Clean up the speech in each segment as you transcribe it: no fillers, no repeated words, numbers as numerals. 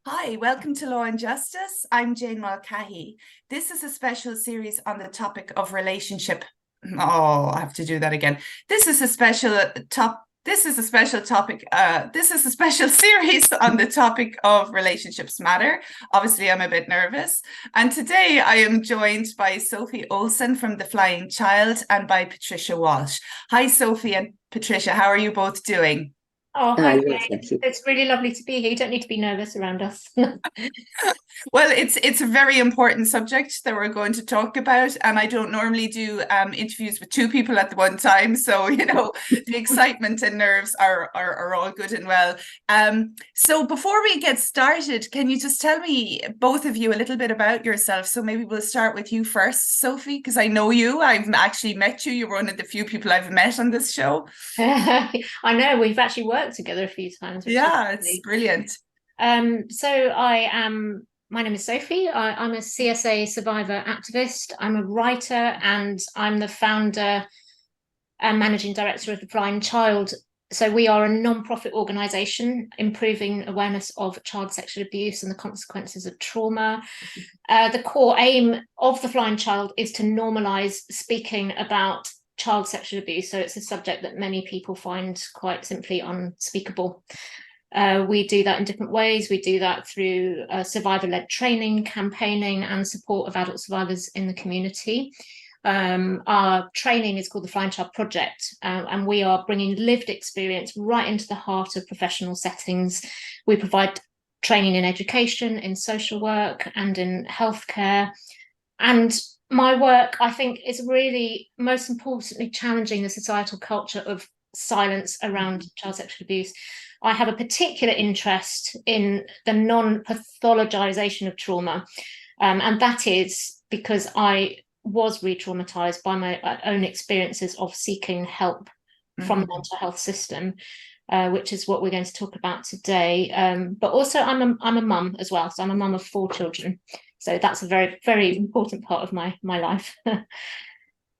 Hi, welcome to Law and Justice. I'm Jane Mulcahy. This is a special series on the topic of relationship. Oh, I have to do that again. This is a special top. This is a special topic. This is a special series on the topic of relationships matter. Obviously, I'm a bit nervous. And today I am joined by Sophie Olson from The Flying Child and by Patricia Walsh. Hi, Sophie and Patricia. How are you both doing? Oh, hi, Yeah, Jane. thank you. It's really lovely to be here. You don't need to be nervous around us. Well, it's a very important subject that we're going to talk about, and I don't normally do interviews with two people at the one time. So the excitement and nerves are all good and well. So before we get started, can you just tell me, both of you, a little bit about yourself? So maybe we'll start with you first, Sophie, because I know you. I've actually met you. You're one of the few people I've met on this show. I know we've actually worked together a few times, which is Yeah, it's lovely. brilliant. My name is Sophie. I'm a CSA survivor activist. I'm a writer, and I'm the founder and managing director of The Flying Child. So we are a non-profit organisation improving awareness of child sexual abuse and the consequences of trauma. The core aim of The Flying Child is to normalise speaking about child sexual abuse. So it's a subject that many people find quite simply unspeakable. We do that in different ways. We do that through survivor-led training, campaigning, and support of adult survivors in the community. Our training is called the Flying Child Project, and we are bringing lived experience right into the heart of professional settings. We provide training in education, in social work, and in healthcare. And my work, I think, is really most importantly challenging the societal culture of silence around child sexual abuse. I have a particular interest in the non-pathologization of trauma, and that is because I was re-traumatized by my own experiences of seeking help from the mental health system, which is what we're going to talk about today. But also, I'm a mum as well, so I'm a mum of 4 children. So that's a very, very important part of my life.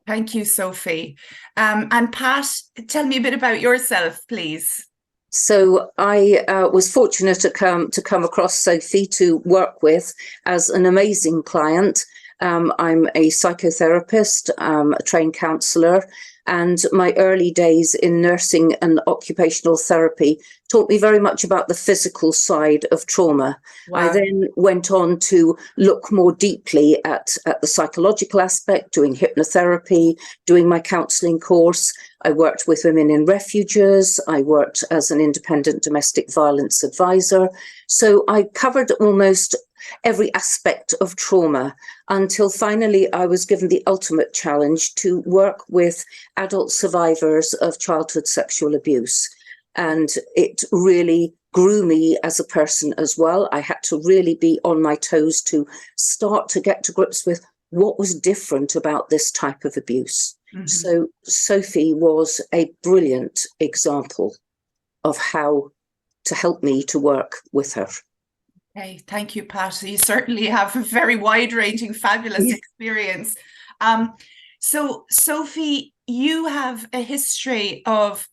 Thank you, Sophie. And Pat, tell me a bit about yourself, please. So I was fortunate to come across Sophie to work with as an amazing client. I'm a psychotherapist, a trained counsellor, and my early days in nursing and occupational therapy taught me very much about the physical side of trauma. Wow. I then went on to look more deeply at the psychological aspect, doing hypnotherapy, doing my counselling course. I worked with women in refuges. I worked as an independent domestic violence advisor. So I covered almost every aspect of trauma until finally I was given the ultimate challenge to work with adult survivors of childhood sexual abuse. And it really grew me as a person as well. I had to really be on my toes to start to get to grips with what was different about this type of abuse. So Sophie was a brilliant example of how to help me to work with her. Okay, thank you, Pat. You certainly have a very wide-ranging, fabulous experience. So, Sophie, you have a history of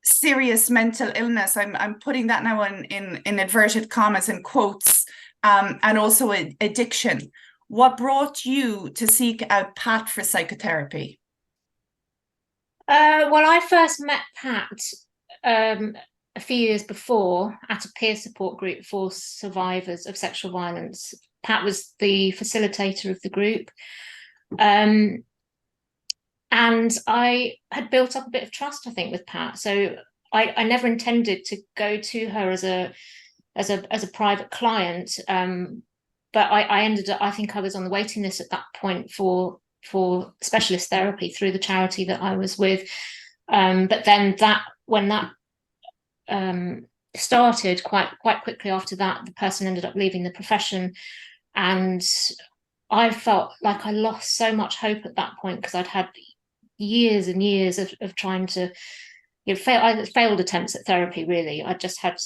serious mental illness. I'm putting that now in inverted commas and quotes, and also addiction. What brought you to seek out Pat for psychotherapy? Well, I first met Pat a few years before at a peer support group for survivors of sexual violence. Pat was the facilitator of the group. And I had built up a bit of trust, I think, with Pat. So I never intended to go to her as a private client. But I ended up, I think I was on the waiting list at that point for specialist therapy through the charity that I was with. But then when that started, quite quickly after that, the person ended up leaving the profession, and I felt like I lost so much hope at that point because I'd had years and years of trying to failed attempts at therapy. Really, I just had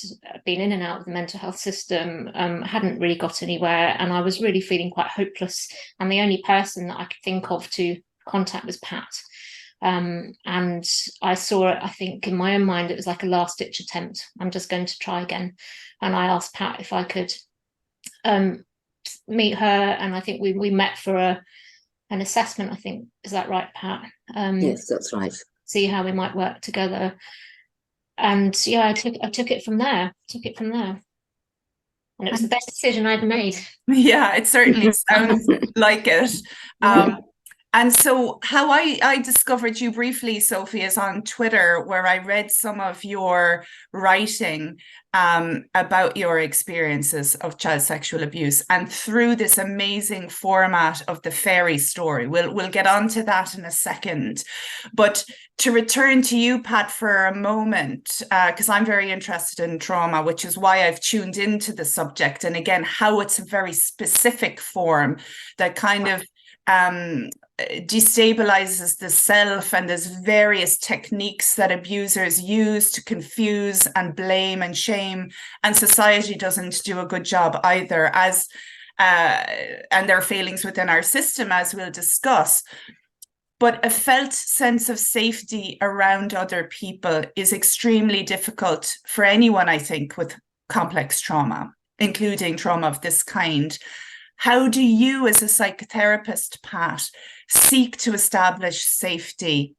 been in and out of the mental health system, hadn't really got anywhere, and I was really feeling quite hopeless. And the only person that I could think of to contact was Pat. And I saw it, I think in my own mind, it was like a last ditch attempt. I'm just going to try again. And I asked Pat if I could meet her, and I think we met for an assessment. I think, is that right, Pat? Yes, that's right. See how we might work together, and yeah, I took it from there. And it was the best decision I've made. Yeah, it certainly sounds like it. And so how I discovered you briefly, Sophie, is on Twitter, where I read some of your writing about your experiences of child sexual abuse, and through this amazing format of the fairy story. We'll get onto that in a second. But to return to you, Pat, for a moment, because I'm very interested in trauma, which is why I've tuned into the subject. And again, how it's a very specific form that kind of destabilizes the self, and there's various techniques that abusers use to confuse and blame and shame, and society doesn't do a good job either, as and there are failings within our system, as we'll discuss. But a felt sense of safety around other people is extremely difficult for anyone, I think, with complex trauma, including trauma of this kind. How do you, as a psychotherapist, Pat, seek to establish safety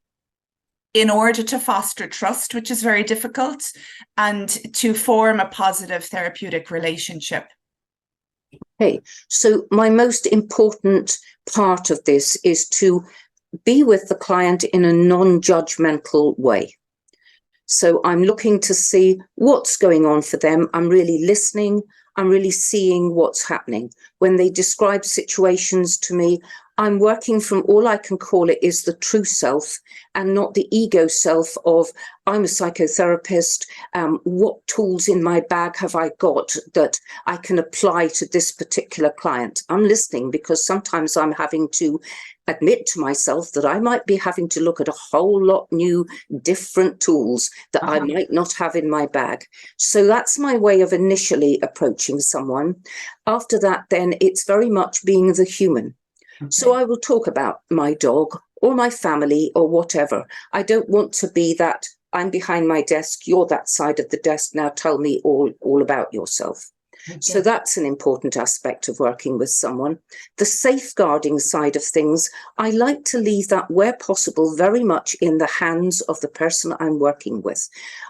in order to foster trust, which is very difficult, and to form a positive therapeutic relationship? Okay, so my most important part of this is to be with the client in a non-judgmental way. So I'm looking to see what's going on for them. I'm really listening. I'm really seeing what's happening. When they describe situations to me, I'm working from, all I can call it is the true self, and not the ego self of, I'm a psychotherapist, what tools in my bag have I got that I can apply to this particular client? I'm listening, because sometimes I'm having to admit to myself that I might be having to look at a whole lot new, different tools that I might not have in my bag. So that's my way of initially approaching someone. After that, then it's very much being the human. Okay. So I will talk about my dog or my family or whatever. I don't want to be that, I'm behind my desk, you're that side of the desk, now tell me all about yourself. Okay. So that's an important aspect of working with someone. The safeguarding side of things, I like to leave that, where possible, very much in the hands of the person I'm working with.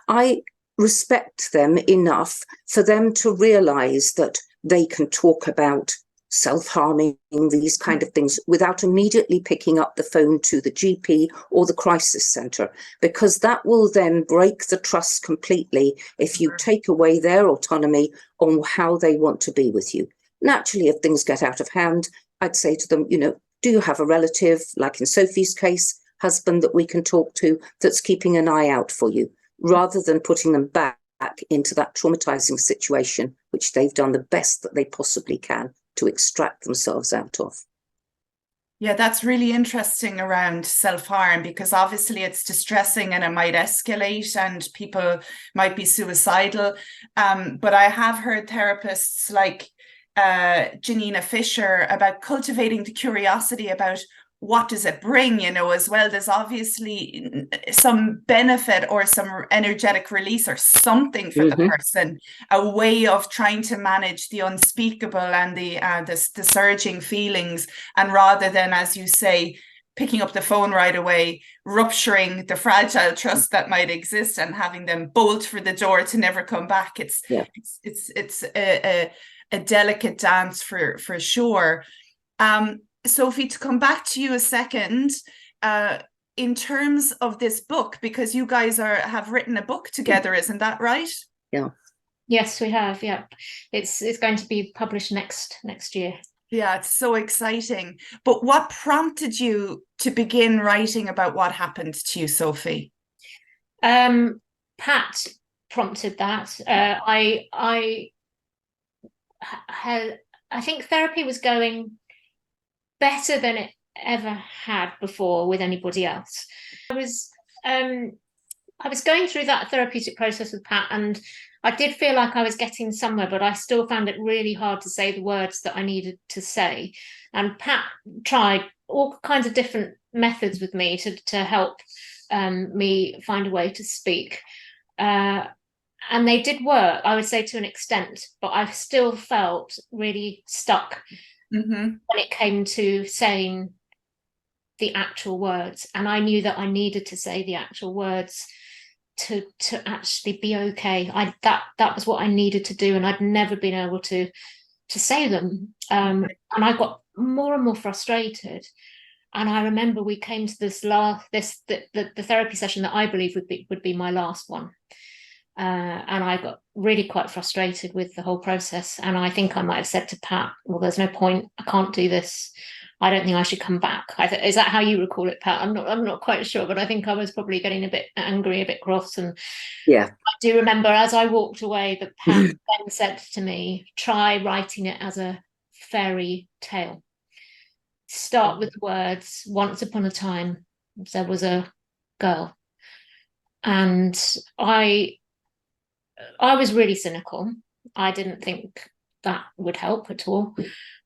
I respect them enough for them to realize that they can talk about self-harming, these kind of things, without immediately picking up the phone to the GP or the crisis centre, because that will then break the trust completely if you take away their autonomy on how they want to be with you. Naturally, if things get out of hand, I'd say to them, do you have a relative, like in Sophie's case, husband that we can talk to, that's keeping an eye out for you, rather than putting them back into that traumatizing situation, which they've done the best that they possibly can to extract themselves out of. Yeah, that's really interesting around self-harm, because obviously it's distressing and it might escalate and people might be suicidal. But I have heard therapists like Janina Fisher about cultivating the curiosity about what does it bring, as well. There's obviously some benefit or some energetic release or something for the person, a way of trying to manage the unspeakable and the surging feelings, and rather than, as you say, picking up the phone right away, rupturing the fragile trust that might exist and having them bolt for the door to never come back. It's a delicate dance for sure. Sophie, to come back to you a second, in terms of this book, because you guys have written a book together, isn't that right? Yeah. Yes, we have. Yeah, it's going to be published next year. Yeah, it's so exciting. But what prompted you to begin writing about what happened to you, Sophie? Pat prompted that. I think therapy was going better than it ever had before with anybody else. I was going through that therapeutic process with Pat, and I did feel like I was getting somewhere, but I still found it really hard to say the words that I needed to say. And Pat tried all kinds of different methods with me to help me find a way to speak. And they did work, I would say, to an extent, but I still felt really stuck when it came to saying the actual words. And I knew that I needed to say the actual words to actually be okay. That was what I needed to do, and I'd never been able to say them. And I got more and more frustrated. And I remember we came to the therapy session that I believe would be my last one. And I got really quite frustrated with the whole process. And I think I might have said to Pat, well, there's no point. I can't do this. I don't think I should come back. Is that how you recall it, Pat? I'm not quite sure, but I think I was probably getting a bit angry, a bit cross. And yeah, I do remember as I walked away that Pat then said to me, try writing it as a fairy tale. Start with the words, once upon a time, there was a girl. And I was really cynical. I didn't think that would help at all.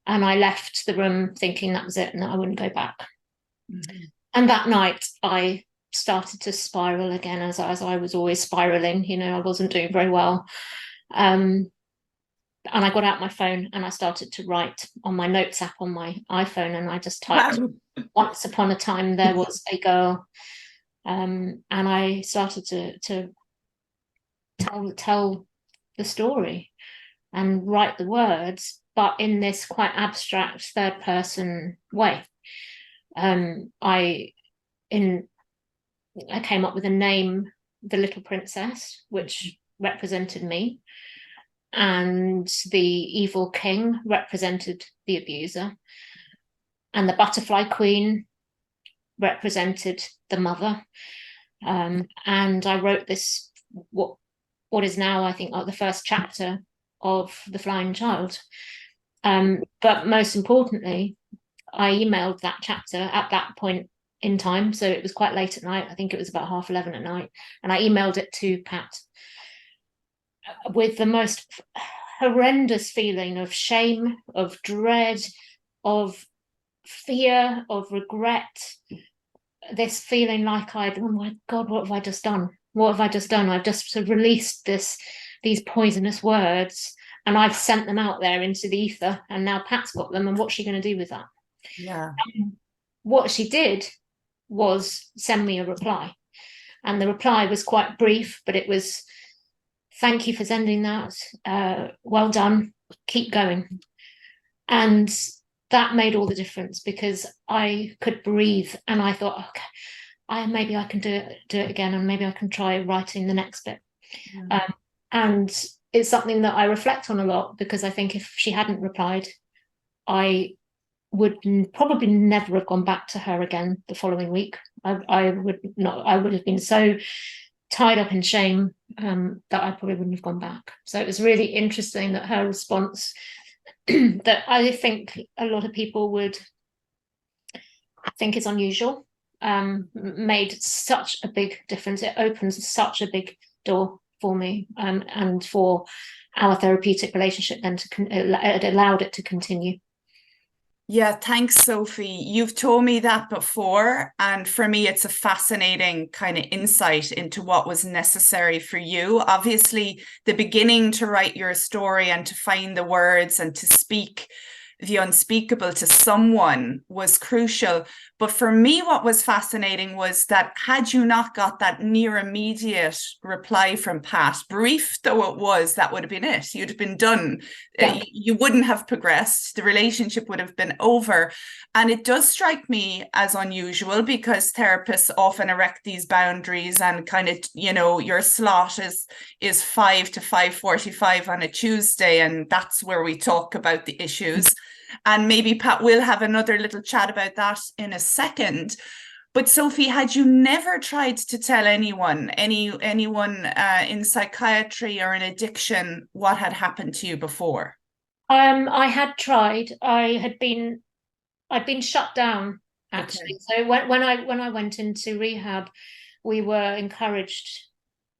And I left the room thinking that was it and that I wouldn't go back. And that night I started to spiral again, as I was always spiraling. I wasn't doing very well. And I got out my phone and I started to write on my notes app on my iPhone, and I just typed, once upon a time there was a girl. And I started to tell the story and write the words, but in this quite abstract third person way. I came up with a name, the Little Princess, which represented me, and the evil king represented the abuser, and the butterfly queen represented the mother. And I wrote this, what is now, I think, the first chapter of The Flying Child. But most importantly, I emailed that chapter at that point in time. So it was quite late at night. I think it was about 11:30 at night. And I emailed it to Pat with the most horrendous feeling of shame, of dread, of fear, of regret. This feeling like oh my God, what have I just done? What have I just done? I've just sort of released these poisonous words, and I've sent them out there into the ether, and now Pat's got them, and what's she going to do with that? Yeah. What she did was send me a reply, and the reply was quite brief, but it was, thank you for sending that, well done, keep going. And that made all the difference, because I could breathe, and I thought, okay, maybe I can do it again, and maybe I can try writing the next bit. And it's something that I reflect on a lot, because I think if she hadn't replied, I would probably never have gone back to her again the following week. I would have been so tied up in shame that I probably wouldn't have gone back. So it was really interesting that her response, that I think a lot of people would think is unusual, made such a big difference. It opens such a big door for me, and for our therapeutic relationship then it allowed it to continue. Yeah, thanks, Sophie. You've told me that before, and for me, it's a fascinating kind of insight into what was necessary for you. Obviously, the beginning to write your story and to find the words and to speak the unspeakable to someone was crucial. But for me, what was fascinating was that had you not got that near immediate reply from Pat, brief though it was, that would have been it. You'd have been done. Yeah. You wouldn't have progressed. The relationship would have been over. And it does strike me as unusual, because therapists often erect these boundaries and kind of, your slot is 5 to 5:45 on a Tuesday, and that's where we talk about the issues. And maybe Pat will have another little chat about that in a second. But Sophie, had you never tried to tell anyone in psychiatry or in addiction what had happened to you before? I had tried. I'd been shut down, actually. Okay. So when I went into rehab, we were encouraged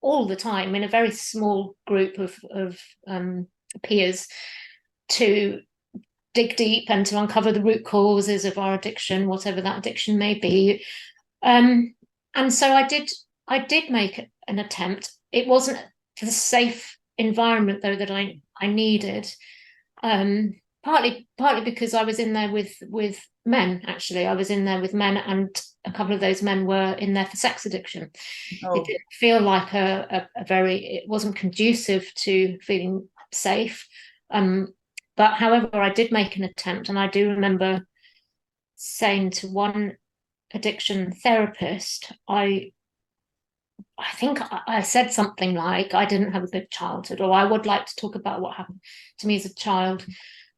all the time in a very small group of peers to dig deep and to uncover the root causes of our addiction, whatever that addiction may be. And so I did make an attempt. It wasn't the safe environment though that I needed. Partly because I was in there with men. Actually, I was in there with men, and a couple of those men were in there for sex addiction. It didn't feel like it wasn't conducive to feeling safe. But however, I did make an attempt, and I do remember saying to one addiction therapist, I think I said something like, I didn't have a good childhood, or I would like to talk about what happened to me as a child.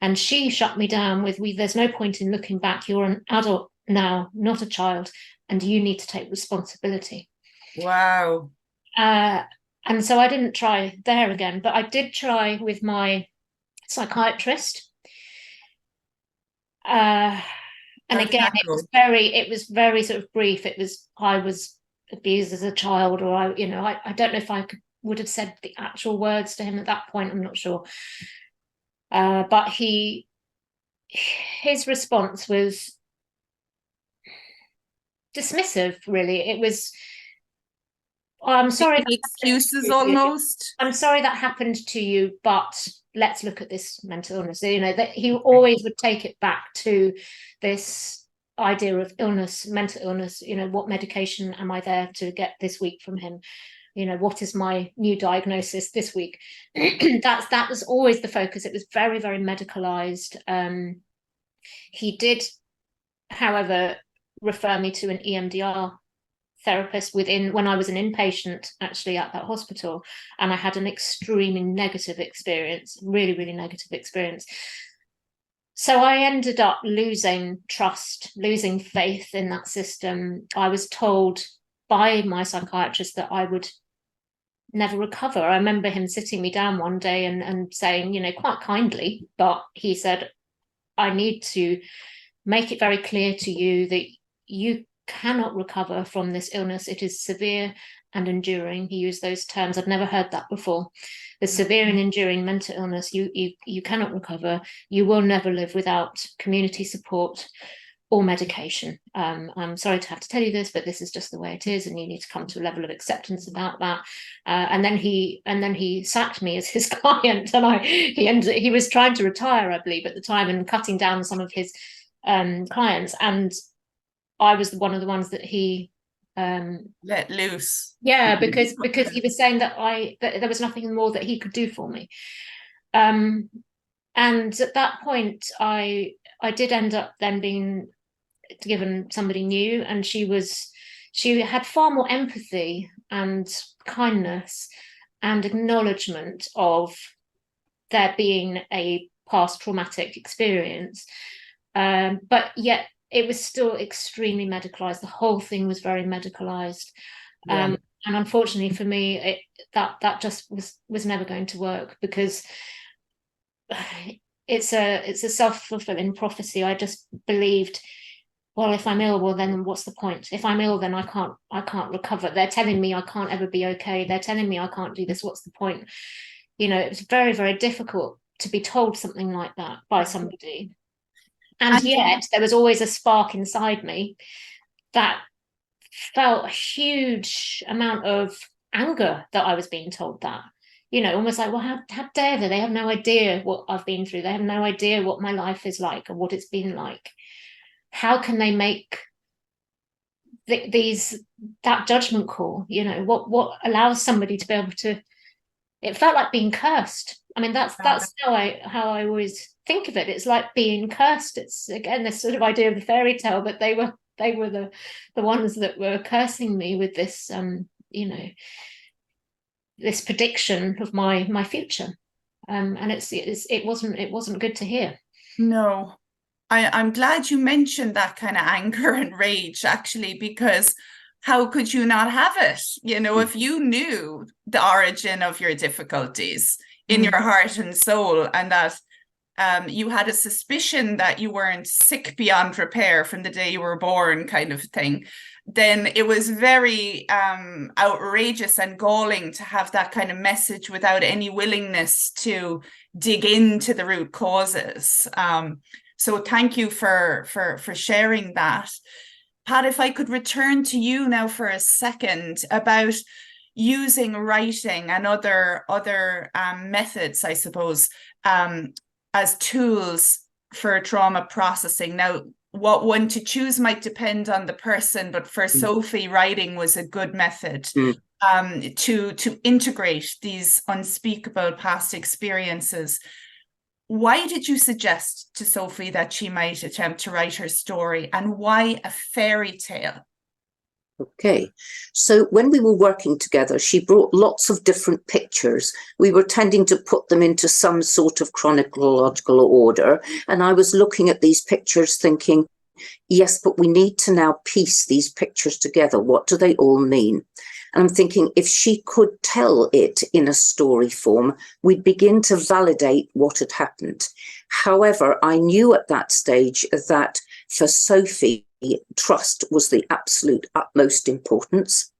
And she shut me down with, there's no point in looking back. You're an adult now, not a child, and you need to take responsibility. Wow. And so I didn't try there again, but I did try with my psychiatrist. And again, it was very sort of brief. It was, I was abused as a child, or I don't know if I would have said the actual words to him at that point. I'm not sure. But his response was dismissive, really. It was, I'm sorry. Excuses almost. I'm sorry that happened to you, but let's look at this mental illness. That he always would take it back to this idea of illness, mental illness. What medication am I there to get this week from him? What is my new diagnosis this week? That was always the focus. It was very, very medicalized. He did, however, refer me to an EMDR therapist when I was an inpatient actually at that hospital, and I had an extremely negative experience, really, really negative experience. So I ended up losing trust, losing faith in that system. I was told by my psychiatrist that I would never recover. I remember him sitting me down one day and saying, quite kindly, but he said, I need to make it very clear to you that you cannot recover from this illness. It is severe and enduring. He used those terms. I'd never heard that before. The severe and enduring mental illness, you cannot recover. You will never live without community support or medication. I'm sorry to have to tell you this, but this is just the way it is, and you need to come to a level of acceptance about that. And then he sacked me as his client, and he was trying to retire, I believe, at the time, and cutting down some of his clients, and I was one of the ones that he let loose. Yeah, because he was saying that there was nothing more that he could do for me. And at that point, I did end up then being given somebody new, and she had far more empathy and kindness and acknowledgement of there being a past traumatic experience, but yet it was still extremely medicalized. The whole thing was very medicalized. And unfortunately for me, that just was never going to work, because it's a self-fulfilling prophecy. I just believed, well, if I'm ill, well, then what's the point? If I'm ill, then I can't recover. They're telling me I can't ever be okay. They're telling me I can't do this. What's the point? It was very, very difficult to be told something like that by somebody. And yet there was always a spark inside me that felt a huge amount of anger that I was being told that. Almost like, well, how dare they? They have no idea what I've been through. They have no idea what my life is like or what it's been like. How can they make that judgment call? What allows somebody to be able to? It felt like being cursed. I mean, that's how I always think of it. It's like being cursed. It's again this sort of idea of the fairy tale, but they were the ones that were cursing me with this this prediction of my future, and it wasn't good to hear. No, I'm glad you mentioned that kind of anger and rage, actually, because how could you not have it? If you knew the origin of your difficulties in your heart and soul, and that you had a suspicion that you weren't sick beyond repair from the day you were born, kind of thing, then it was very outrageous and galling to have that kind of message without any willingness to dig into the root causes. So thank you for sharing that. Pat, if I could return to you now for a second about, using writing and other methods, I suppose, as tools for trauma processing. Now, what one to choose might depend on the person, but for Sophie, writing was a good method to integrate these unspeakable past experiences. Why did you suggest to Sophie that she might attempt to write her story, and why a fairy tale? Okay, so when we were working together, she brought lots of different pictures. We were tending to put them into some sort of chronological order, and I was looking at these pictures thinking, yes, but we need to now piece these pictures together. What do they all mean? And I'm thinking, if she could tell it in a story form, we'd begin to validate what had happened. However, I knew at that stage that for Sophie, trust was the absolute utmost importance.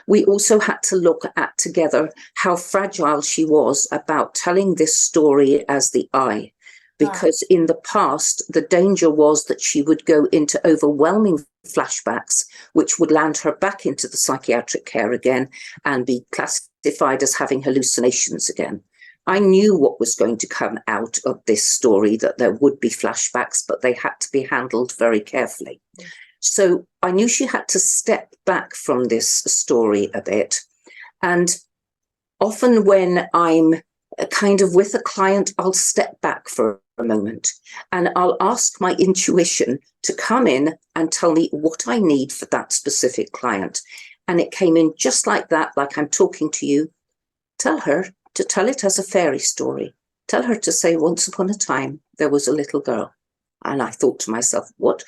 We also had to look at together how fragile she was about telling this story as the I, because in the past, the danger was that she would go into overwhelming flashbacks, which would land her back into the psychiatric care again and be classified as having hallucinations again. I knew what was going to come out of this story, that there would be flashbacks, but they had to be handled very carefully. So I knew she had to step back from this story a bit. And often when I'm kind of with a client, I'll step back for a moment and I'll ask my intuition to come in and tell me what I need for that specific client. And it came in just like that, like I'm talking to you. Tell her to tell it as a fairy story. Tell her to say, once upon a time, there was a little girl. And I thought to myself, what?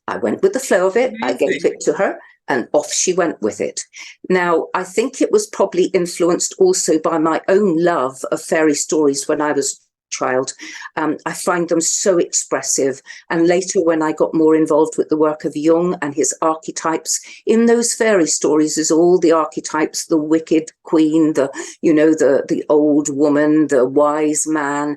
I went with the flow of it. Amazing. I gave it to her and off she went with it. Now, I think it was probably influenced also by my own love of fairy stories when I was child. I find them so expressive. And later, when I got more involved with the work of Jung and his archetypes, in those fairy stories is all the archetypes: the wicked queen, the old woman, the wise man.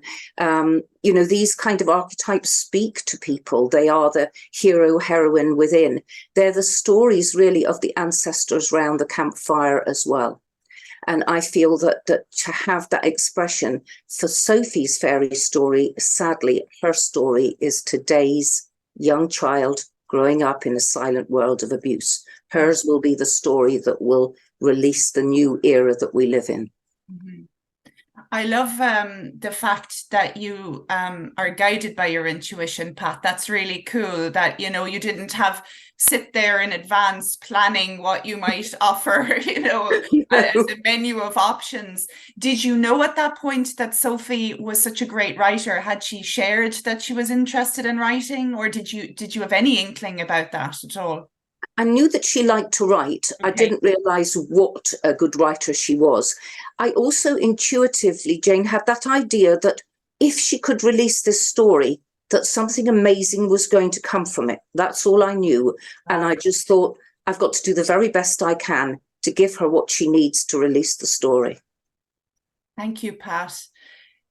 These kind of archetypes speak to people. They are the hero, heroine within. They're the stories really of the ancestors round the campfire as well. And I feel that to have that expression for Sophie's fairy story, sadly, her story is today's young child growing up in a silent world of abuse. Hers will be the story that will release the new era that we live in. Mm-hmm. I love the fact that you are guided by your intuition, Pat. That's really cool that, you didn't sit there in advance planning what you might offer, as a menu of options. Did you know at that point that Sophie was such a great writer? Had she shared that she was interested in writing, or did you have any inkling about that at all? I knew that she liked to write. Okay. I didn't realise what a good writer she was. I also intuitively, Jane, had that idea that if she could release this story, that something amazing was going to come from it. That's all I knew. And I just thought, I've got to do the very best I can to give her what she needs to release the story. Thank you, Pat.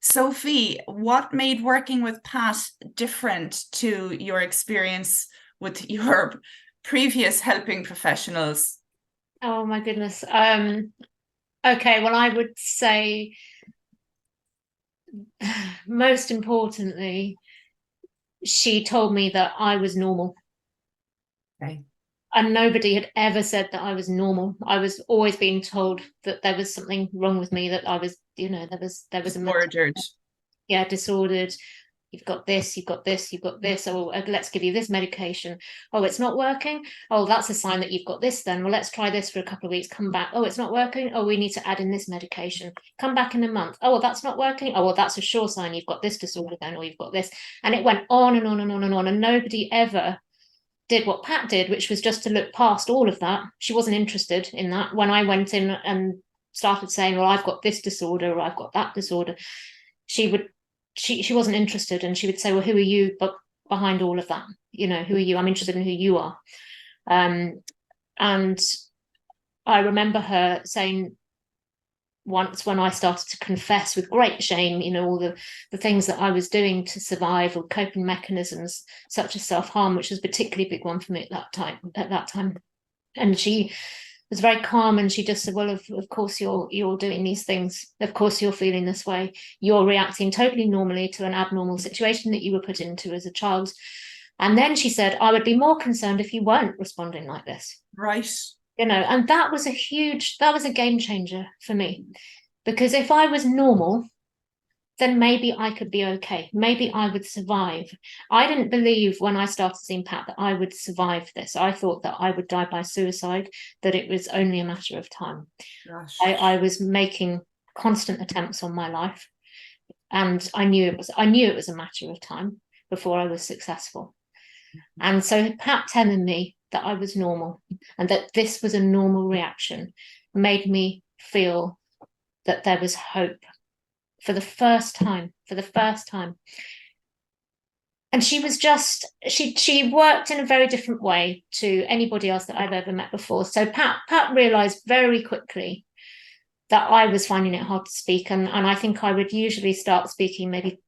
Sophie, what made working with Pat different to your experience with your previous helping professionals? Oh my goodness. Okay, well, I would say most importantly, she told me that I was normal. Okay. And nobody had ever said that I was normal. I was always being told that there was something wrong with me, that I was, there was disordered. Disordered. You've got this, you've got this, you've got this. Oh, let's give you this medication. Oh, it's not working. Oh, that's a sign that you've got this then. Well, let's try this for a couple of weeks. Come back. Oh, it's not working. Oh, we need to add in this medication. Come back in a month. Oh, well, that's not working. Oh, well, that's a sure sign you've got this disorder then, or you've got this. And it went on and on and on and on. And nobody ever did what Pat did, which was just to look past all of that. She wasn't interested in that. When I went in and started saying, well, I've got this disorder, or I've got that disorder, she wasn't interested, and she would say, well, who are you but behind all of that? Who are you? I'm interested in who you are. And I remember her saying once, when I started to confess with great shame, all the things that I was doing to survive, or coping mechanisms such as self-harm, which was a particularly big one for me at that time. And she was very calm, and she just said, well, of course you're doing these things. Of course you're feeling this way. You're reacting totally normally to an abnormal situation that you were put into as a child. And then she said, I would be more concerned if you weren't responding like this. Right. You know, and that was a game changer for me. Because if I was normal, then maybe I could be okay. Maybe I would survive. I didn't believe when I started seeing Pat that I would survive this. I thought that I would die by suicide, that it was only a matter of time. I was making constant attempts on my life, and I knew it was a matter of time before I was successful. And so Pat telling me that I was normal and that this was a normal reaction made me feel that there was hope for the first time. And she was just, she worked in a very different way to anybody else that I've ever met before. So Pat realised very quickly that I was finding it hard to speak. And I think I would usually start speaking maybe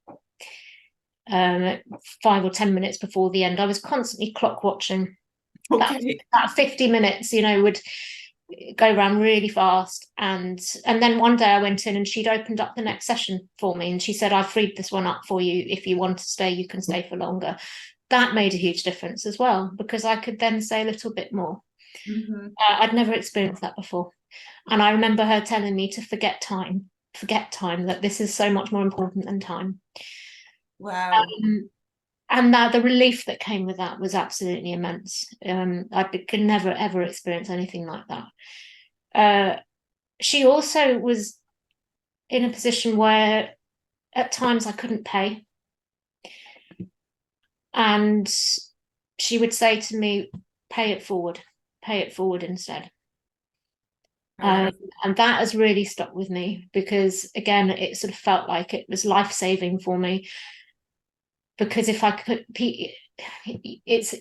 5 or 10 minutes before the end. I was constantly clock watching. Okay. That 50 minutes, you know, would go around really fast. And then one day I went in and she'd opened up the next session for me, and she said, I've freed this one up for you. If you want to stay, you can stay for longer. That made a huge difference as well, because I could then say a little bit more. Mm-hmm. I'd never experienced that before. And I remember her telling me to forget time, that this is so much more important than time. Wow. And the relief that came with that was absolutely immense. I could never, ever experience anything like that. She also was in a position where at times I couldn't pay. And she would say to me, pay it forward instead. And that has really stuck with me, because again, it sort of felt like it was life-saving for me. Because if I could, it's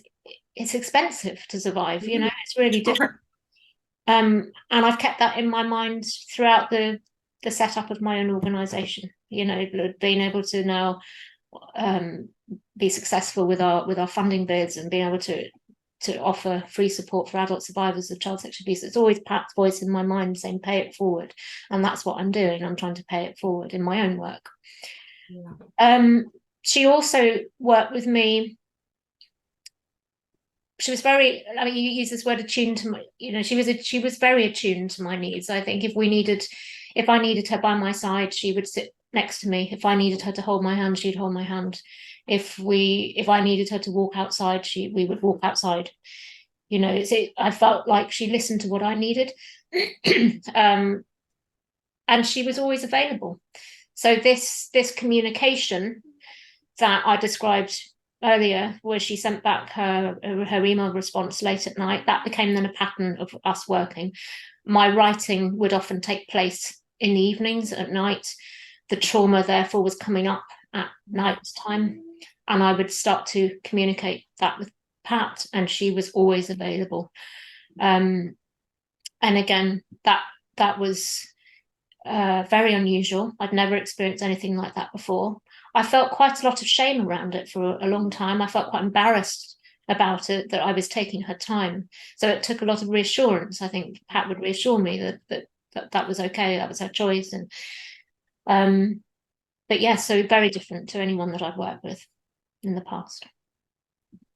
expensive to survive, you know, it's really different. And I've kept that in my mind throughout the setup of my own organisation, you know, being able to now be successful with our funding bids and being able to offer free support for adult survivors of child sexual abuse. It's always Pat's voice in my mind saying, pay it forward. And that's what I'm doing. I'm trying to pay it forward in my own work. Yeah. She also worked with me. She was very, I mean, you use this word attuned to my, you know, she was very attuned to my needs. I think if I needed her by my side, she would sit next to me. If I needed her to hold my hand, she'd hold my hand. If I needed her to walk outside, we would walk outside. You know, I felt like she listened to what I needed. And she was always available. So this communication that I described earlier, where she sent back her email response late at night, that became then a pattern of us working. My writing would often take place in the evenings at night. The trauma, therefore, was coming up at night time, and I would start to communicate that with Pat, and she was always available. And again, that was very unusual. I'd never experienced anything like that before. I felt quite a lot of shame around it for a long time. I felt quite embarrassed about it, that I was taking her time. So it took a lot of reassurance. I think Pat would reassure me that was okay, that was her choice. And but yeah, so very different to anyone that I've worked with in the past.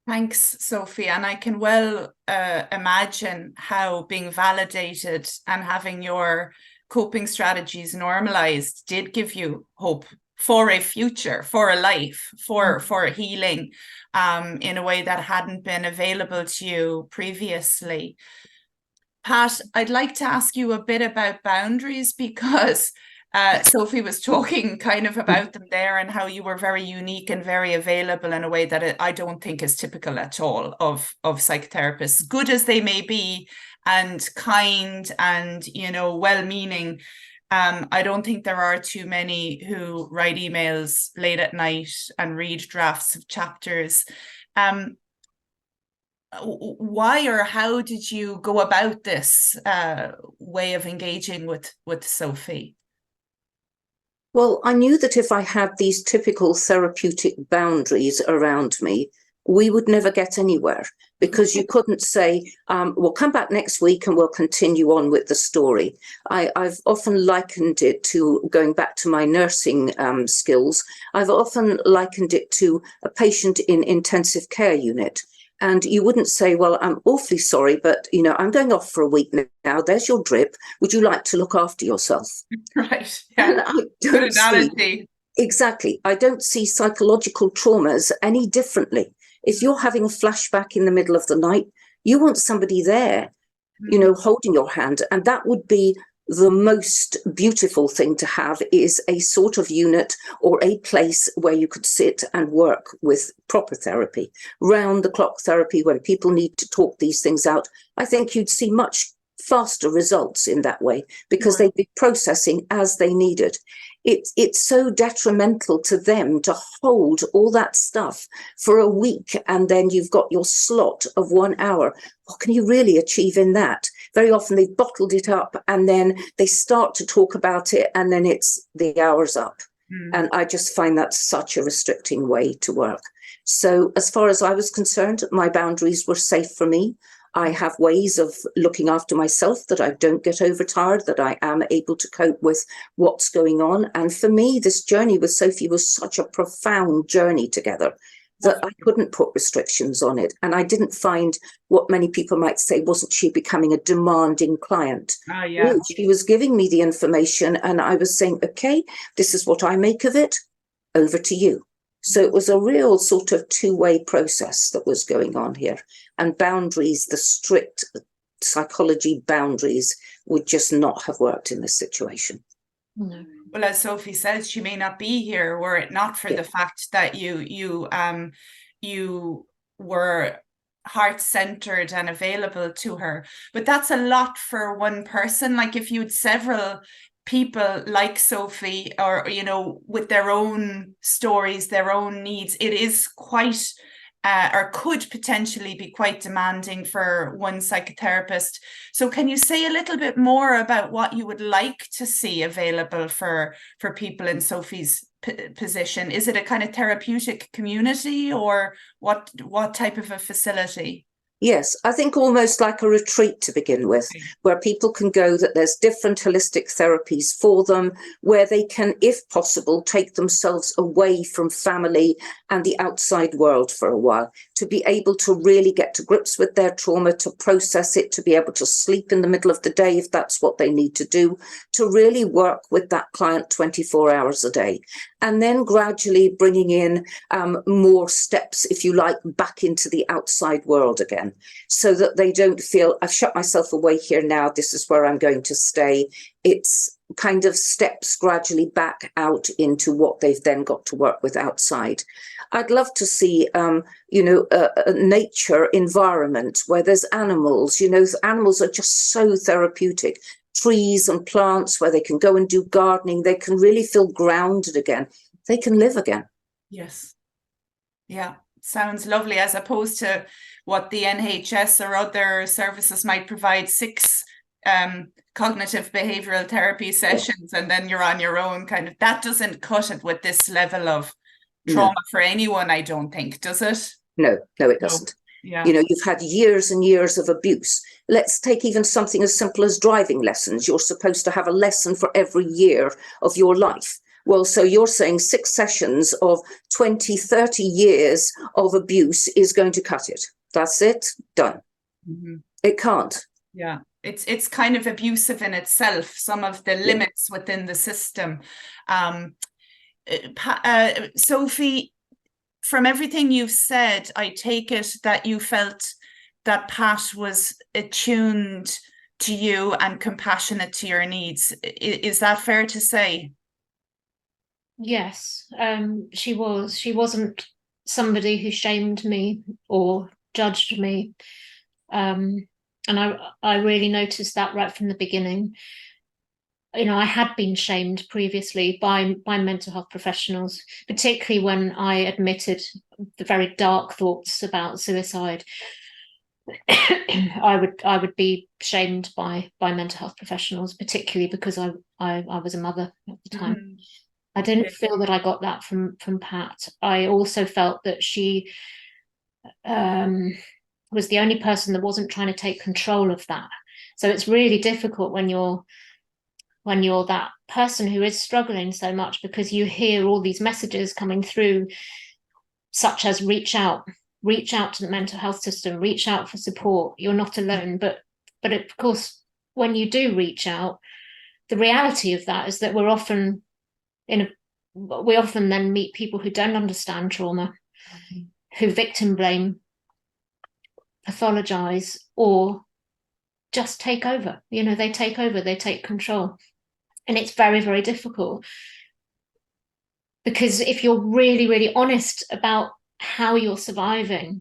Thanks, Sophie. And I can well imagine how being validated and having your coping strategies normalized did give you hope for a future, for a life, for a healing, in a way that hadn't been available to you previously. Pat, I'd like to ask you a bit about boundaries, because Sophie was talking kind of about them there, and how you were very unique and very available in a way that I don't think is typical at all of psychotherapists, good as they may be and kind and, you know, well-meaning. I don't think there are too many who write emails late at night and read drafts of chapters. Why or how did you go about this way of engaging with Sophie? Well, I knew that if I had these typical therapeutic boundaries around me, we would never get anywhere, because you couldn't say, we'll come back next week and we'll continue on with the story. I've often likened it to, going back to my nursing skills, I've often likened it to a patient in intensive care unit. And you wouldn't say, well, I'm awfully sorry, but, you know, I'm going off for a week now. There's your drip. Would you like to look after yourself? Right. Yeah. And I Good don't analogy. see, exactly. I don't see psychological traumas any differently. If you're having a flashback in the middle of the night, you want somebody there, you know, holding your hand. And that would be the most beautiful thing to have, is a sort of unit or a place where you could sit and work with proper therapy, round the clock therapy, when people need to talk these things out. I think you'd see much faster results in that way, because they'd be processing as they needed. It's so detrimental to them to hold all that stuff for a week, and then you've got your slot of 1 hour. What can you really achieve in that? Very often they've bottled it up, and then they start to talk about it, and then it's the hour's up. And I just find that such a restricting way to work. So as far as I was concerned, my boundaries were safe for me. I have ways of looking after myself that I don't get overtired, that I am able to cope with what's going on. And for me, this journey with Sophie was such a profound journey together that I couldn't put restrictions on it. And I didn't find what many people might say, wasn't she becoming a demanding client? Yeah. No, she was giving me the information and I was saying, okay, this is what I make of it, over to you. So it was a real sort of two-way process that was going on here. And boundaries, the strict psychology boundaries, would just not have worked in this situation. No. Well, as Sophie says, she may not be here were it not for the fact that you were heart-centered and available to her. But that's a lot for one person. Like if you had several people like Sophie, or, you know, with their own stories, their own needs, it is quite or could potentially be quite demanding for one psychotherapist. So can you say a little bit more about what you would like to see available for people in Sophie's position? Is it a kind of therapeutic community, or what type of a facility? Yes, I think almost like a retreat to begin with, where people can go, that there's different holistic therapies for them, where they can, if possible, take themselves away from family and the outside world for a while, to be able to really get to grips with their trauma, to process it, to be able to sleep in the middle of the day if that's what they need to do, to really work with that client 24 hours a day. And then gradually bringing in more steps, if you like, back into the outside world again, so that they don't feel, I've shut myself away here now, this is where I'm going to stay. It's kind of steps gradually back out into what they've then got to work with outside. I'd love to see, you know, a nature environment where there's animals. You know, animals are just so therapeutic. Trees and plants where they can go and do gardening. They can really feel grounded again. They can live again. Yes. Yeah, sounds lovely, as opposed to what the NHS or other services might provide, 6 cognitive behavioral therapy sessions, and then you're on your own. Kind of, that doesn't cut it with this level of trauma for anyone, I don't think, does it? No, it doesn't. Yeah. You know, you've had years and years of abuse. Let's take even something as simple as driving lessons. You're supposed to have a lesson for every year of your life. Well, so you're saying 6 sessions of 20, 30 years of abuse is going to cut it. That's it, done. It can't. Yeah, it's kind of abusive in itself, some of the limits within the system. Sophie, from everything you've said, I take it that you felt that Pat was attuned to you and compassionate to your needs. Is that fair to say? Yes, she was. She wasn't somebody who shamed me or judged me. And I really noticed that right from the beginning. You know, I had been shamed previously by mental health professionals, particularly when I admitted the very dark thoughts about suicide. I would be shamed by mental health professionals, particularly because I was a mother at the time. I didn't feel that I got that from Pat. I also felt that she was the only person that wasn't trying to take control of that. So it's really difficult when you're that person who is struggling so much, because you hear all these messages coming through, such as reach out to the mental health system, reach out for support, you're not alone. But of course, when you do reach out, the reality of that is that we often then meet people who don't understand trauma, who victim blame, pathologize, or just take over. They take over, they take control. And it's very, very difficult, because if you're really, really honest about how you're surviving,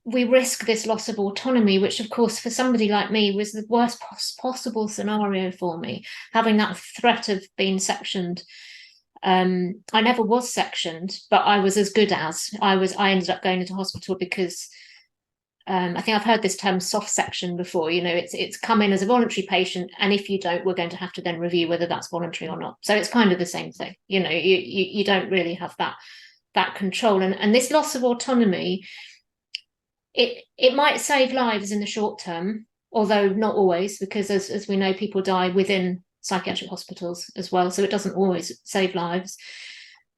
we risk this loss of autonomy, which of course for somebody like me was the worst possible scenario for me, having that threat of being sectioned. I never was sectioned, but I was as good as I ended up going into hospital because I think I've heard this term soft section before. It's come in as a voluntary patient, and if you don't, we're going to have to then review whether that's voluntary or not. So it's kind of the same thing. You don't really have that control, and this loss of autonomy, it might save lives in the short term, although not always, because as we know, people die within psychiatric hospitals as well, so it doesn't always save lives.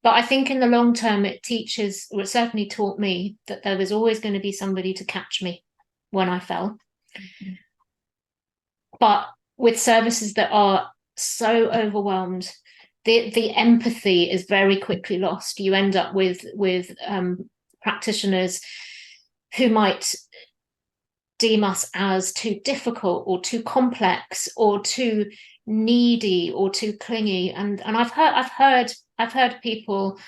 But I think in the long term, it teaches, or it certainly taught me, that there was always going to be somebody to catch me when I fell. Mm-hmm. But with services that are so overwhelmed, the empathy is very quickly lost. You end up with practitioners who might deem us as too difficult or too complex or too needy or too clingy. And I've heard people,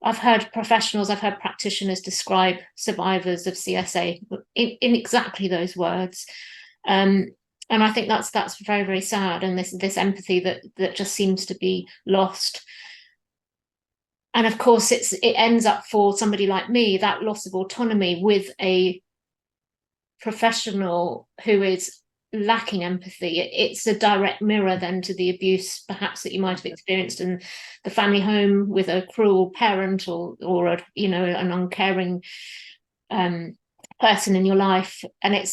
I've heard professionals, I've heard practitioners describe survivors of CSA in exactly those words. And I think that's very, very sad. And this empathy that just seems to be lost. And of course, it ends up for somebody like me, that loss of autonomy with a professional who is lacking empathy. It's a direct mirror then to the abuse perhaps that you might have experienced in the family home with a cruel parent or an uncaring person in your life. And it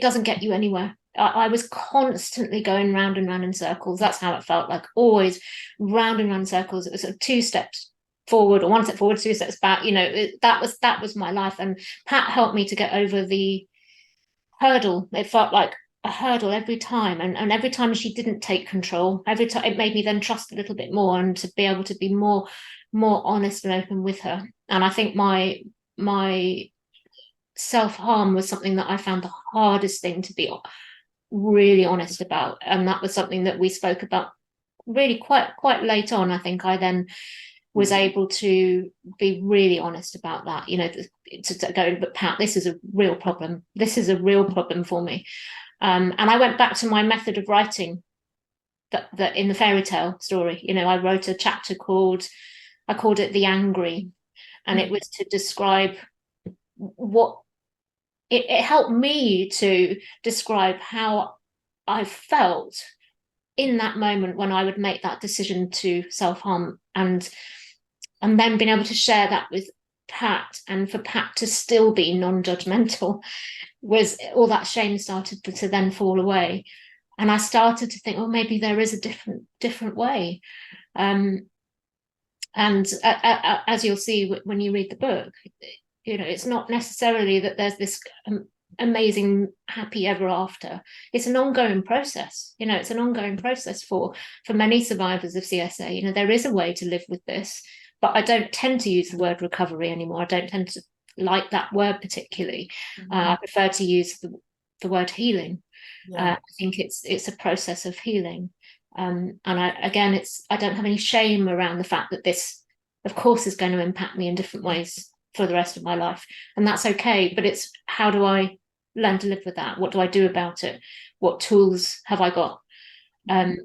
doesn't get you anywhere. I was constantly going round and round in circles. That's how it felt, like always round and round in circles. It was sort of 2 steps forward or 1 step forward, 2 steps back. That was my life. And Pat helped me to get over the hurdle. It felt like a hurdle every time. And every time she didn't take control, every time it made me then trust a little bit more and to be able to be more honest and open with her. And I think my self-harm was something that I found the hardest thing to be really honest about, and that was something that we spoke about really quite late on. I think I then was able to be really honest about that, to go, but Pat, this is a real problem for me, and I went back to my method of writing that in the fairy tale story. I wrote a chapter I called it The Angry, and it was to describe what it helped me to describe how I felt in that moment when I would make that decision to self-harm, and then being able to share that with Pat, and for Pat to still be non-judgmental, was all that shame started to then fall away. And I started to think, maybe there is a different way. And as you'll see when you read the book, it's not necessarily that there's this amazing happy ever after. It's an ongoing process. It's an ongoing process for many survivors of CSA. There is a way to live with this, but I don't tend to use the word recovery anymore. I don't tend to like that word particularly. Mm-hmm. I prefer to use the word healing. Yeah. I think it's a process of healing. And I don't have any shame around the fact that this, of course, is going to impact me in different ways for the rest of my life, and that's okay. But it's, how do I learn to live with that? What do I do about it? What tools have I got? I've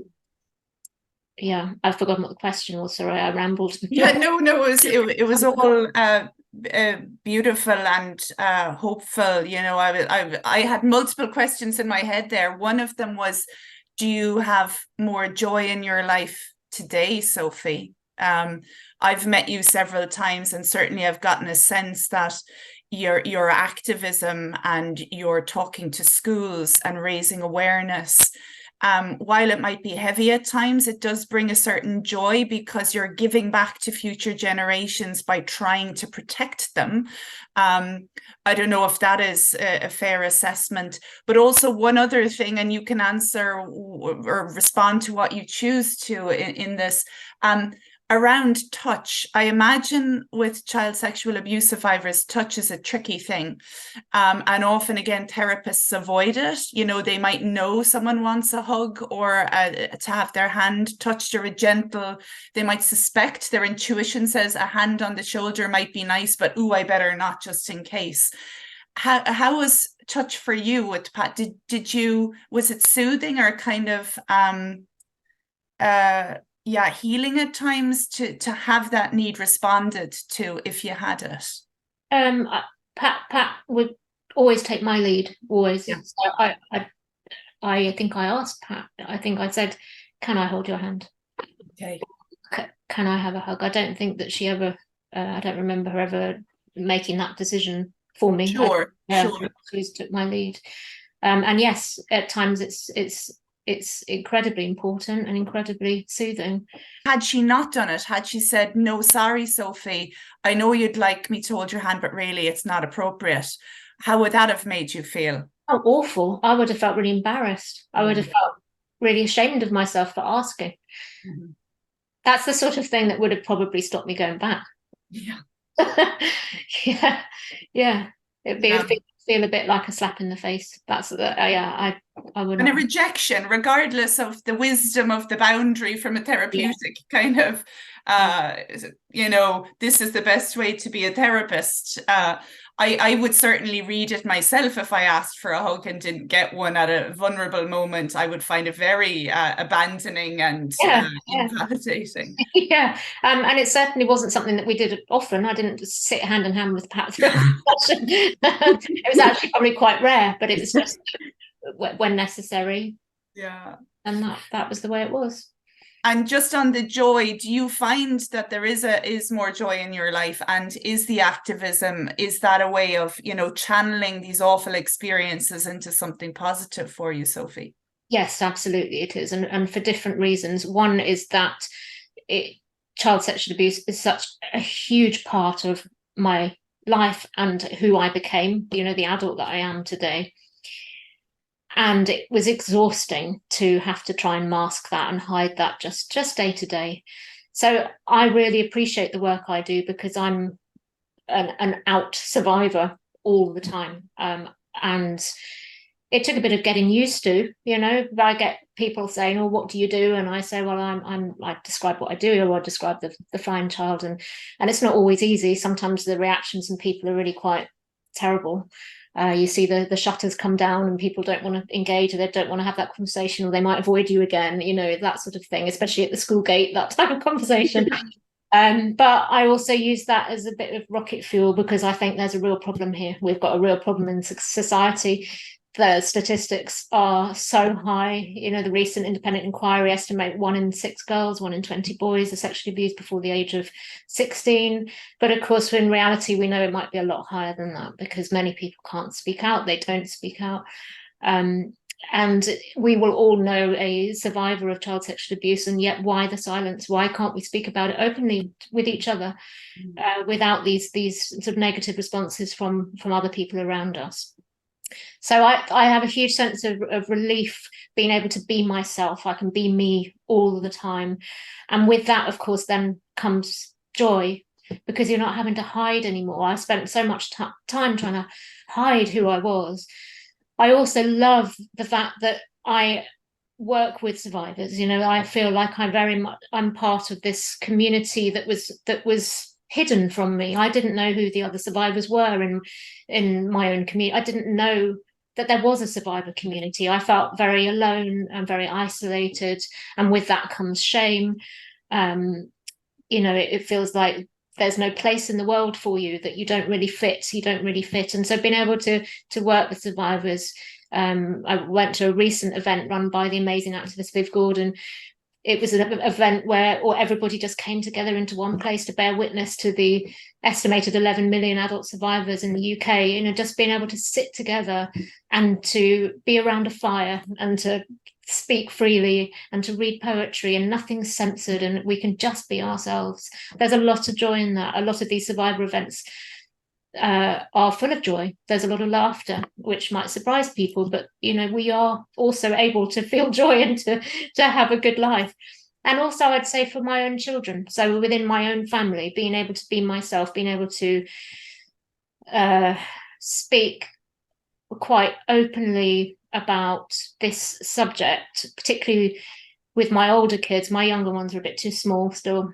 forgotten what the question was. Sorry, I rambled. Yeah, no, it was all beautiful and hopeful. I had multiple questions in my head there. One of them was, do you have more joy in your life today, Sophie? I've met you several times, and certainly I've gotten a sense that your activism and your talking to schools and raising awareness, while it might be heavy at times, it does bring a certain joy, because you're giving back to future generations by trying to protect them. I don't know if that is a fair assessment, but also one other thing, and you can answer or respond to what you choose to in this, around touch. I imagine with child sexual abuse survivors, touch is a tricky thing. And often, again, therapists avoid it. You know, they might know someone wants a hug or to have their hand touched, or a gentle, they might suspect, their intuition says a hand on the shoulder might be nice, but ooh, I better not, just in case. How was touch for you with Pat? Did you, was it soothing or kind of healing at times to have that need responded to, if you had it? Pat would always take my lead, always. Yeah. So I think I asked Pat, I think I said, can I hold your hand? Okay. Can I have a hug? I don't think that she ever, I don't remember her ever making that decision for me. Sure. She always took my lead. And yes, at times it's incredibly important and incredibly soothing. Had she not done it, had she said, no, sorry, Sophie, I know you'd like me to hold your hand, but really it's not appropriate, how would that have made you feel? Oh, awful. I would have felt really embarrassed. I would have felt really ashamed of myself for asking. Mm-hmm. That's the sort of thing that would have probably stopped me going back. Yeah. Yeah. It'd feel a bit like a slap in the face. That's I would. And a rejection, regardless of the wisdom of the boundary from a therapeutic kind of, this is the best way to be a therapist. I would certainly read it myself. If I asked for a hug and didn't get one at a vulnerable moment, I would find it very abandoning and invalidating. Yeah, and it certainly wasn't something that we did often. I didn't just sit hand in hand with Pat throughout the session. It was actually probably quite rare, but it was just when necessary. Yeah. And that was the way it was. And just on the joy, do you find that there is more joy in your life? And is the activism, is that a way of, channeling these awful experiences into something positive for you, Sophie? Yes, absolutely it is. And for different reasons. One is that child sexual abuse is such a huge part of my life and who I became, the adult that I am today. And it was exhausting to have to try and mask that and hide that just day to day. So I really appreciate the work I do, because I'm an out survivor all the time. And it took a bit of getting used to, I get people saying, oh, what do you do? And I say, well, I describe what I do, or I describe the flying child. And it's not always easy. Sometimes the reactions from people are really quite terrible. You see the shutters come down and people don't want to engage, or they don't want to have that conversation, or they might avoid you again, that sort of thing, especially at the school gate, that type of conversation. But I also use that as a bit of rocket fuel, because I think there's a real problem here. We've got a real problem in society. The statistics are so high. The recent independent inquiry estimate 1 in 6 girls, 1 in 20 boys are sexually abused before the age of 16. But of course, in reality, we know it might be a lot higher than that, because many people can't speak out. They don't speak out. And we will all know a survivor of child sexual abuse, and yet why the silence? Why can't we speak about it openly with each other without these sort of negative responses from other people around us? So I have a huge sense of relief being able to be myself. I can be me all the time. And with that, of course, then comes joy, because you're not having to hide anymore. I spent so much time trying to hide who I was. I also love the fact that I work with survivors. I feel like I'm part of this community that was hidden from me. I didn't know who the other survivors were in my own community. I didn't know that there was a survivor community. I felt very alone and very isolated, and with that comes shame. It feels like there's no place in the world for you, that you don't really fit. And so being able to work with survivors, I went to a recent event run by the amazing activist Viv Gordon, it was an event where everybody just came together into one place to bear witness to the estimated 11 million adult survivors in the UK. You know, just being able to sit together and to be around a fire and to speak freely and to read poetry, and nothing's censored, and we can just be ourselves. There's a lot of joy in that. A lot of these survivor events are full of joy. There's a lot of laughter, which might surprise people, but you know, we are also able to feel joy and to have a good life. And also, I'd say for my own children, so within my own family, being able to be myself, being able to speak quite openly about this subject, particularly with my older kids. My younger ones are a bit too small still,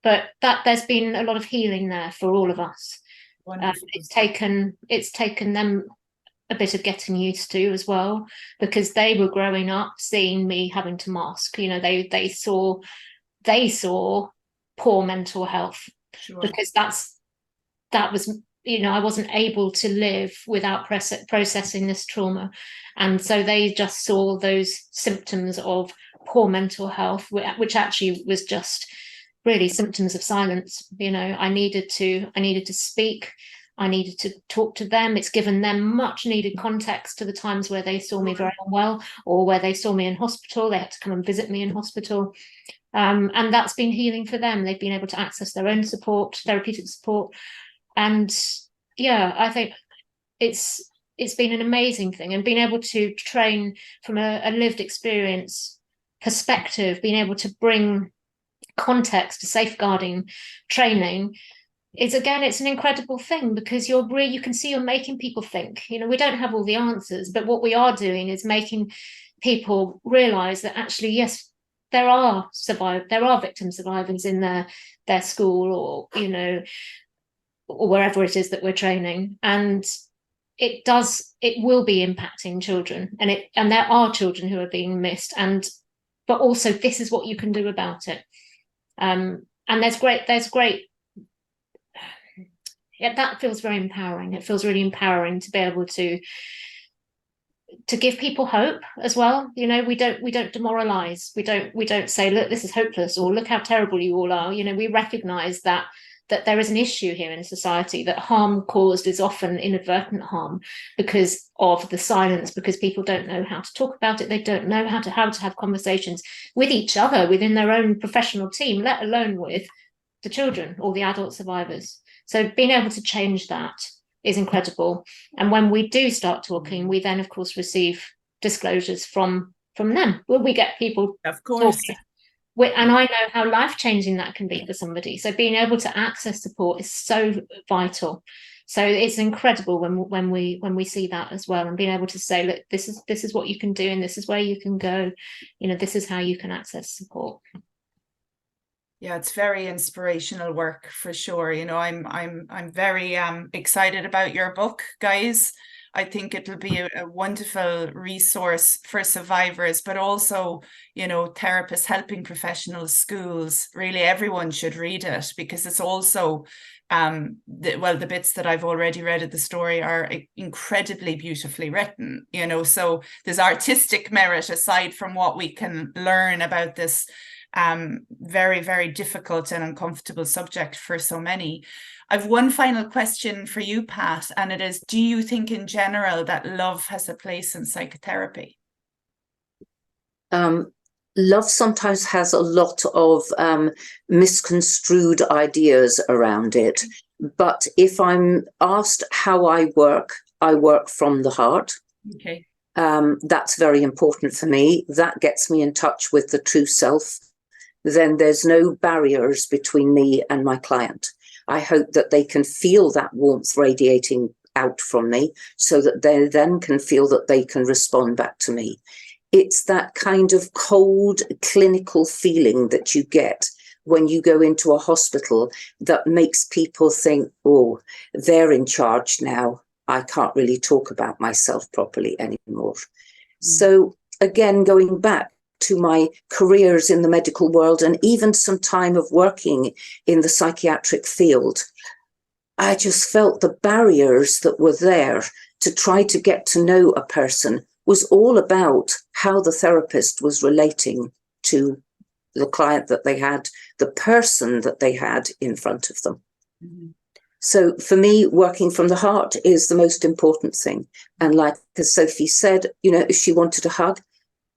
but that there's been a lot of healing there for all of us. It's taken them a bit of getting used to as well, because they were growing up seeing me having to mask. You know, they saw poor mental health. Sure. Because that was, you know, I wasn't able to live without processing this trauma, and so they just saw those symptoms of poor mental health, which actually was just really symptoms of silence. You know, I needed to speak. I needed to talk to them. It's given them much needed context to the times where they saw me very unwell, or where they saw me in hospital. They had to come and visit me in hospital. And that's been healing for them. They've been able to access their own support, therapeutic support. And yeah, I think it's been an amazing thing. And being able to train from a lived experience perspective, being able to bring context to safeguarding training, it's an incredible thing, because you can see you're making people think. You know, we don't have all the answers, but what we are doing is making people realize that actually, yes, there are victim survivors in their school, or, you know, or wherever it is that we're training. And it will be impacting children, and there are children who are being missed, but also this is what you can do about it. And there's great, yeah, that feels very empowering. It feels really empowering to be able to give people hope as well. You know, we don't demoralize. We don't say, look, this is hopeless, or look how terrible you all are. You know, we recognize that there is an issue here in society, that harm caused is often inadvertent harm because of the silence, because people don't know how to talk about it. They don't know how to have conversations with each other within their own professional team, let alone with the children or the adult survivors. So being able to change that is incredible. And when we do start talking, we then, of course, receive disclosures from them. Well, we get people, of course, talking. And I know how life-changing that can be for somebody. So being able to access support is so vital. So it's incredible when we see that as well, and being able to say, look, this is what you can do, and this is where you can go. You know, this is how you can access support. Yeah, it's very inspirational work for sure. You know, I'm very excited about your book, guys. I think it'll be a wonderful resource for survivors, but also, you know, therapists, helping professionals, schools. Really, everyone should read it, because it's also, the bits that I've already read of the story are incredibly beautifully written, you know, so there's artistic merit aside from what we can learn about this very, very difficult and uncomfortable subject for so many. I've one final question for you, Pat, and it is, do you think in general that love has a place in psychotherapy? Love sometimes has a lot of misconstrued ideas around it. But if I'm asked how I work from the heart. Okay. That's very important for me. That gets me in touch with the true self. Then there's no barriers between me and my client. I hope that they can feel that warmth radiating out from me, so that they then can feel that they can respond back to me. It's that kind of cold clinical feeling that you get when you go into a hospital that makes people think, oh, they're in charge now. I can't really talk about myself properly anymore. So again, going back to my careers in the medical world, and even some time of working in the psychiatric field, I just felt the barriers that were there to try to get to know a person was all about how the therapist was relating to the client that they had, the person that they had in front of them. Mm-hmm. So for me, working from the heart is the most important thing. And like as Sophie said, you know, if she wanted a hug,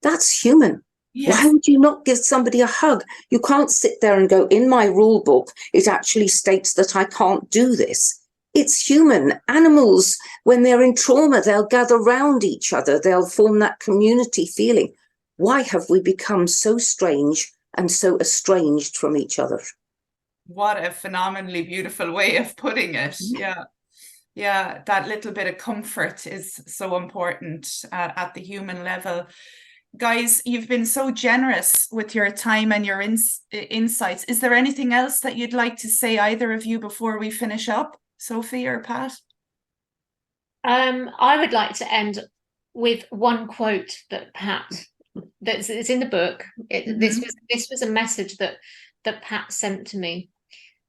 that's human. Yes. Why would you not give somebody a hug? You can't sit there and go, in my rule book, it actually states that I can't do this. It's human. Animals, when they're in trauma, they'll gather round each other. They'll form that community feeling. Why have we become so strange and so estranged from each other? What a phenomenally beautiful way of putting it. Yeah. Yeah, that little bit of comfort is so important at the human level. Guys, you've been so generous with your time and your insights. Is there anything else that you'd like to say, either of you, before we finish up? Sophie or Pat? I would like to end with one quote that Pat, that's in the book. This was a message that Pat sent to me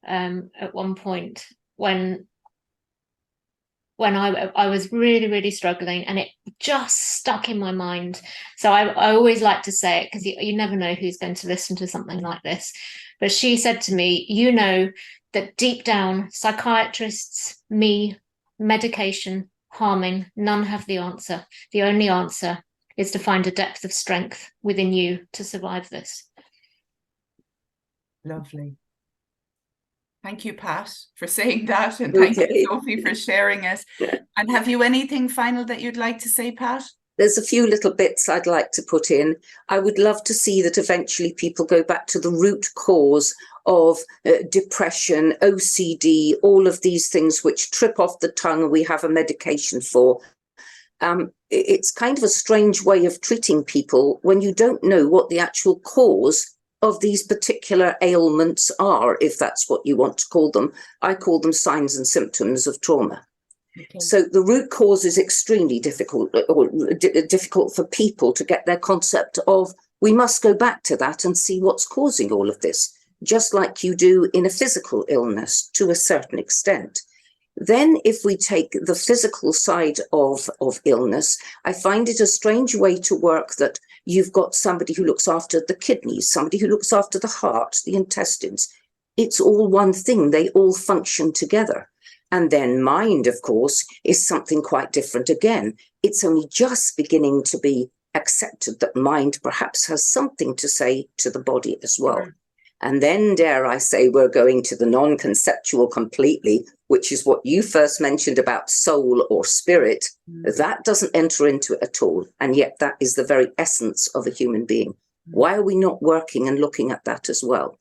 at one point when I was really, really struggling, and it just stuck in my mind. So I always like to say it, because you never know who's going to listen to something like this. But she said to me, you know that deep down, psychiatrists, me, medication, harming, none have the answer. The only answer is to find a depth of strength within you to survive this. Lovely. Thank you, Pat, for saying that, and thank you, Sophie, for sharing it. And have you anything final that you'd like to say, Pat? There's a few little bits I'd like to put in. I would love to see that eventually people go back to the root cause of depression, OCD, all of these things which trip off the tongue and we have a medication for. It's kind of a strange way of treating people when you don't know what the actual cause of these particular ailments are, if that's what you want to call them. I call them signs and symptoms of trauma. Okay. So the root cause is extremely difficult, or difficult for people to get their concept of, we must go back to that and see what's causing all of this, just like you do in a physical illness to a certain extent. Then if we take the physical side of illness, I find it a strange way to work that you've got somebody who looks after the kidneys, somebody who looks after the heart, the intestines. It's all one thing. They all function together. And then mind, of course, is something quite different again. It's only just beginning to be accepted that mind perhaps has something to say to the body as well. Mm. And then, dare I say, we're going to the non-conceptual completely, which is what you first mentioned about soul or spirit. Mm. That doesn't enter into it at all. And yet that is the very essence of a human being. Mm. Why are we not working and looking at that as well?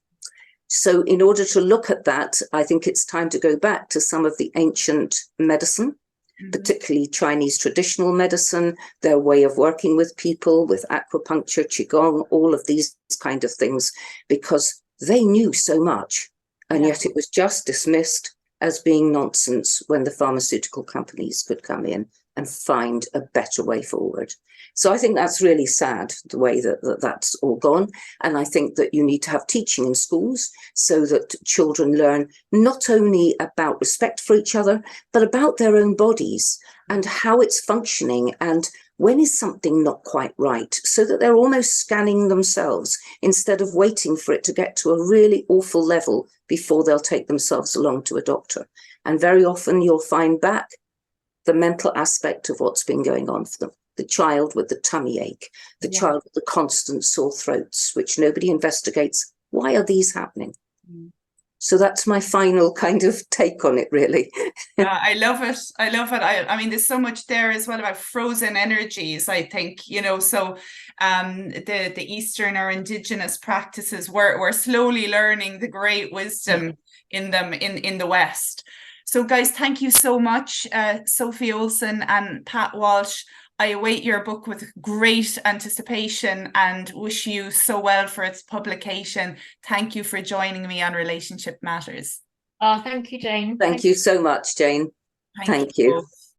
So in order to look at that, I think it's time to go back to some of the ancient medicine, particularly Chinese traditional medicine, their way of working with people, with acupuncture, qigong, all of these kind of things, because they knew so much, and yet it was just dismissed as being nonsense when the pharmaceutical companies could come in and find a better way forward. So I think that's really sad, the way that that's all gone. And I think that you need to have teaching in schools so that children learn not only about respect for each other, but about their own bodies and how it's functioning and when is something not quite right, so that they're almost scanning themselves instead of waiting for it to get to a really awful level before they'll take themselves along to a doctor. And very often you'll find back the mental aspect of what's been going on for them. The child with the tummy ache, the child with the constant sore throats, which nobody investigates. Why are these happening? Mm. So that's my final kind of take on it, really. I love it. I love it. I mean, there's so much there as well about frozen energies, I think, you know, so the Eastern or indigenous practices, we're slowly learning the great wisdom in them in the West. So guys, thank you so much, Sophie Olson and Pat Walsh. I await your book with great anticipation and wish you so well for its publication. Thank you for joining me on Relationship Matters. Oh, thank you, Jane. Thank you so much, Jane. Thank you.